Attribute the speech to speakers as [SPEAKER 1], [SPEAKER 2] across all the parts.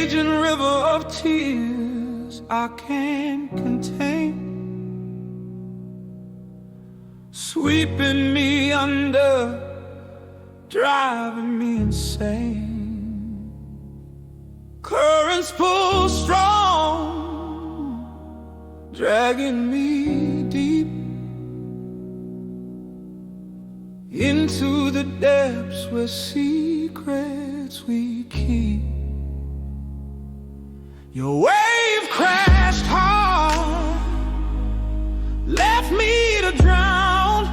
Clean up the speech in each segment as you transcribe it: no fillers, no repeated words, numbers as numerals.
[SPEAKER 1] raging river of tears I can't contain, sweeping me under, driving me insane. Currents pull strong, dragging me deep into the depths where secrets we keep. Your wave crashed hard, left me to drown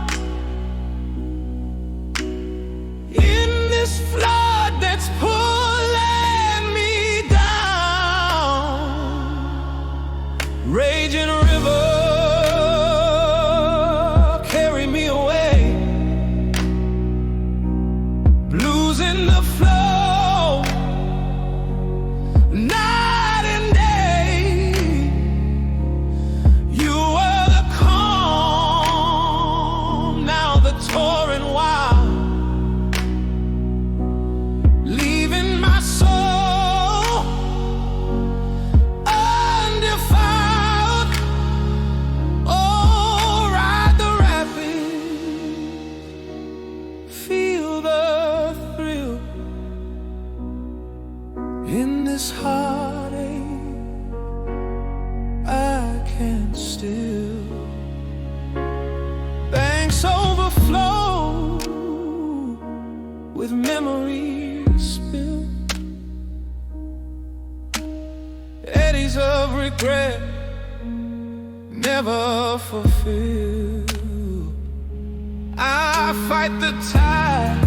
[SPEAKER 1] in this flood that's pulling me down. Raging river, carry me away, blues in the flow, night and day. You were the calm, now the torrent wild, leaving my soul undefiled. Oh, ride the rapids, feel the thrill in this heartache I can't still. Banks overflow with memories spilled, eddies of regret never fulfilled. I fight the tide